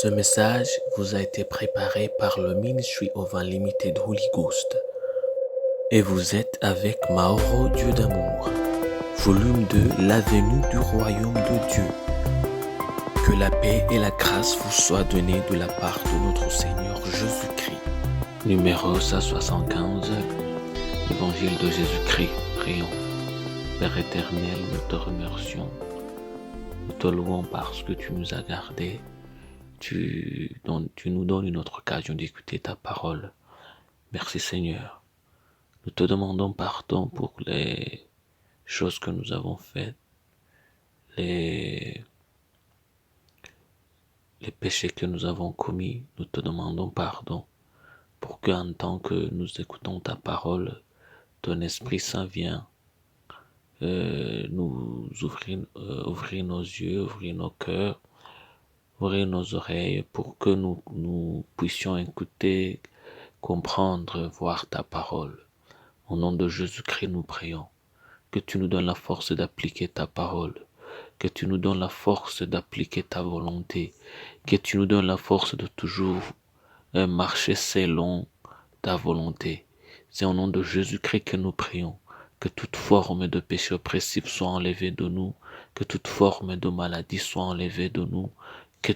Ce message vous a été préparé par le Ministry of Unlimited Holy Ghost. Et vous êtes avec Mauro Dieu d'amour, volume 2, la venue du royaume de Dieu. Que la paix et la grâce vous soient données de la part de notre Seigneur Jésus-Christ. Numéro 175, Évangile de Jésus-Christ. Prions. Père éternel, nous te remercions. Nous te louons parce que tu nous as gardés. Tu nous donnes une autre occasion d'écouter ta parole. Merci Seigneur. Nous te demandons pardon pour les choses que nous avons faites, les péchés que nous avons commis. Nous te demandons pardon pour qu'en tant que nous écoutons ta parole, ton Esprit Saint vient nous ouvrir nos yeux, ouvrir nos cœurs, ouvrir nos oreilles pour que nous puissions écouter, comprendre, voir ta parole. Au nom de Jésus-Christ, nous prions que tu nous donnes la force d'appliquer ta parole, que tu nous donnes la force d'appliquer ta volonté, que tu nous donnes la force de toujours marcher selon ta volonté. C'est au nom de Jésus-Christ que nous prions, que toute forme de péché oppressif soit enlevée de nous, que toute forme de maladie soit enlevée de nous, que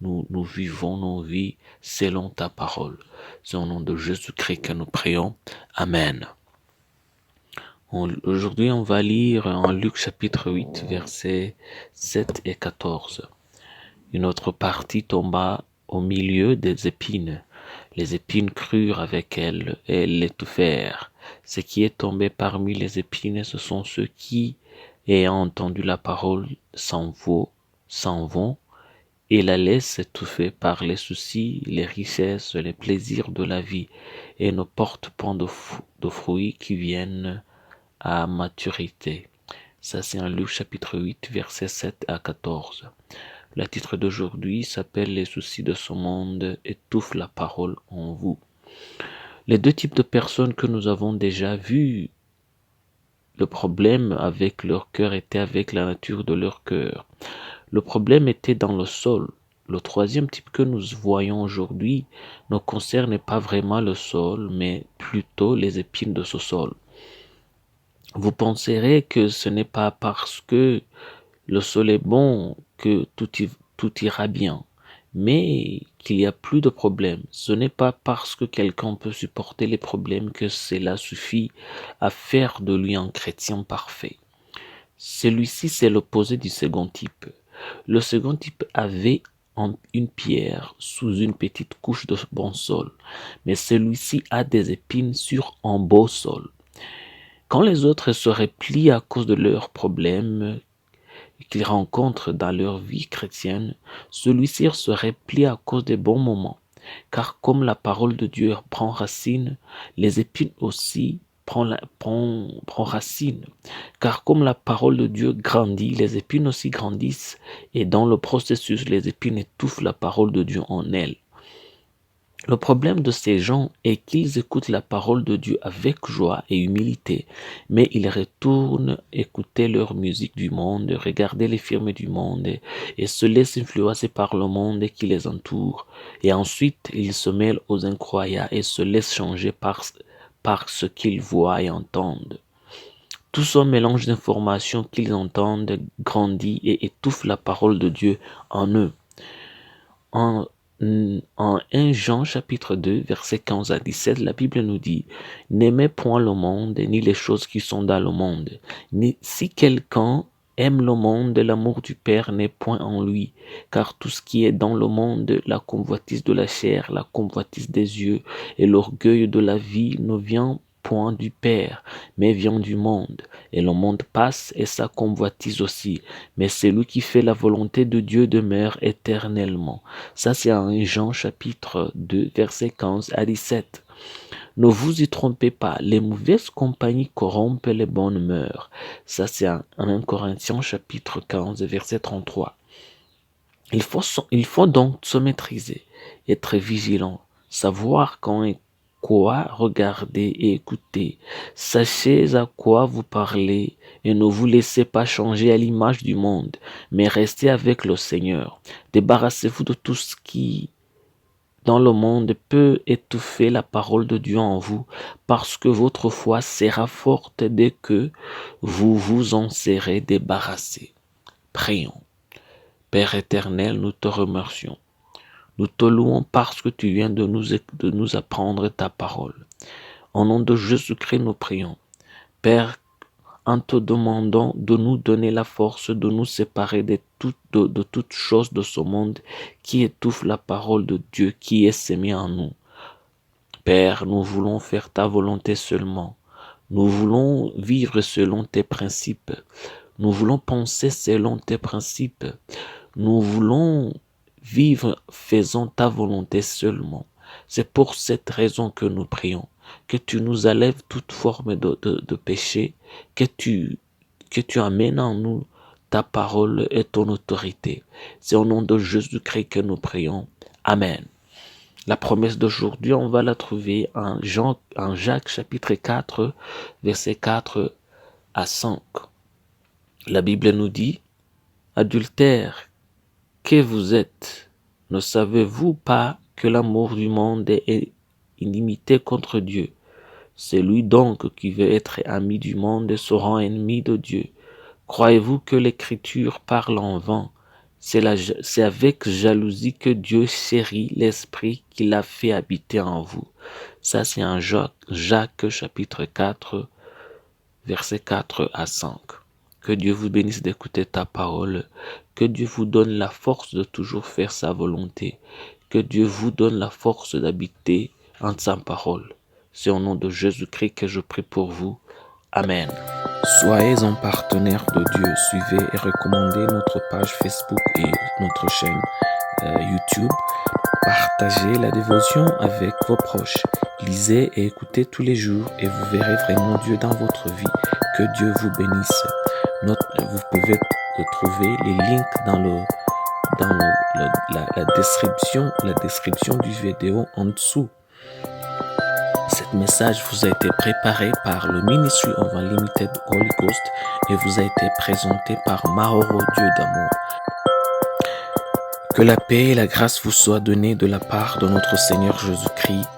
nous vivons nos vies selon ta parole. C'est au nom de Jésus-Christ que nous prions. Amen. Aujourd'hui, on va lire en Luc chapitre 8, versets 7 et 14. Une autre partie tomba au milieu des épines. Les épines crurent avec elle et l'étouffèrent. Ce qui est tombé parmi les épines, ce sont ceux qui, ayant entendu la parole, s'en vont et la laissent étouffer par les soucis, les richesses, les plaisirs de la vie et ne portent point de fruits qui viennent à maturité. Ça, c'est en Luc chapitre 8, versets 7 à 14. Le titre d'aujourd'hui s'appelle « Les soucis de ce monde étouffent la parole en vous ». Les deux types de personnes que nous avons déjà vues, le problème avec leur cœur était avec la nature de leur cœur. Le problème était dans le sol. Le troisième type que nous voyons aujourd'hui ne concerne pas vraiment le sol, mais plutôt les épines de ce sol. Vous penserez que ce n'est pas parce que le sol est bon que tout ira bien, mais qu'il y a plus de problèmes. Ce n'est pas parce que quelqu'un peut supporter les problèmes que cela suffit à faire de lui un chrétien parfait. Celui-ci, c'est l'opposé du second type. Le second type avait une pierre sous une petite couche de bon sol, mais celui-ci a des épines sur un beau sol. Quand les autres se replient à cause de leurs problèmes qu'ils rencontrent dans leur vie chrétienne, celui-ci se replie à cause des bons moments. Car comme la parole de Dieu prend racine, les épines aussi prend racine. Car comme la parole de Dieu grandit, les épines aussi grandissent, et dans le processus, les épines étouffent la parole de Dieu en elles. Le problème de ces gens est qu'ils écoutent la parole de Dieu avec joie et humilité, mais ils retournent écouter leur musique du monde, regarder les films du monde et se laissent influencer par le monde qui les entoure. Et ensuite, ils se mêlent aux incroyants et se laissent changer par ce qu'ils voient et entendent. Tout ce mélange d'informations qu'ils entendent grandit et étouffe la parole de Dieu en eux. En 1 Jean chapitre 2 versets 15 à 17, la Bible nous dit « N'aimez point le monde ni les choses qui sont dans le monde. Si quelqu'un aime le monde, l'amour du Père n'est point en lui. Car tout ce qui est dans le monde, la convoitise de la chair, la convoitise des yeux et l'orgueil de la vie ne vient point du Père, mais vient du monde. Et le monde passe et sa convoitise aussi. Mais celui qui fait la volonté de Dieu demeure éternellement. » Ça, c'est en Jean chapitre 2, versets 15 à 17. Ne vous y trompez pas, les mauvaises compagnies corrompent les bonnes mœurs. Ça, c'est en 1 Corinthiens chapitre 15, verset 33. Il faut donc se maîtriser, être vigilant, savoir quand quoi regarder et écouter. Sachez à quoi vous parlez et ne vous laissez pas changer à l'image du monde, mais restez avec le Seigneur. Débarrassez-vous de tout ce qui dans le monde peut étouffer la parole de Dieu en vous, parce que votre foi sera forte dès que vous vous en serez débarrassé. Prions. Père éternel, nous te remercions. Nous te louons parce que tu viens de nous apprendre ta parole. Au nom de Jésus-Christ, nous prions. Père, en te demandant de nous donner la force de nous séparer de toute chose de ce monde qui étouffe la parole de Dieu qui est sémée en nous. Père, nous voulons faire ta volonté seulement. Nous voulons vivre selon tes principes. Nous voulons penser selon tes principes. Nous voulons vivre faisant ta volonté seulement. C'est pour cette raison que nous prions. Que tu nous enlèves toute forme de péché, que tu amènes en nous ta parole et ton autorité. C'est au nom de Jésus-Christ que nous prions. Amen. La promesse d'aujourd'hui, on va la trouver en Jacques chapitre 4, versets 4 à 5. La Bible nous dit, « Adultère, que vous êtes, ne savez-vous pas que l'amour du monde est inimité contre Dieu? Celui donc qui veut être ami du monde se rend ennemi de Dieu. Croyez-vous que l'Écriture parle en vain? C'est avec jalousie que Dieu chérit l'Esprit qu'il a fait habiter en vous. » Ça, c'est en Jacques chapitre 4, versets 4 à 5. Que Dieu vous bénisse d'écouter ta parole. Que Dieu vous donne la force de toujours faire sa volonté. Que Dieu vous donne la force d'habiter en sa parole. C'est au nom de Jésus-Christ que je prie pour vous. Amen. Soyez un partenaire de Dieu. Suivez et recommandez notre page Facebook et notre chaîne YouTube. Partagez la dévotion avec vos proches. Lisez et écoutez tous les jours et vous verrez vraiment Dieu dans votre vie. Que Dieu vous bénisse. Vous pouvez trouver les links dans la description du vidéo en dessous. Cet message vous a été préparé par le Ministry of Unlimited Holy Ghost et vous a été présenté par Mahoro Dieu d'amour. Que la paix et la grâce vous soient données de la part de notre Seigneur Jésus-Christ.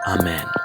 Amen.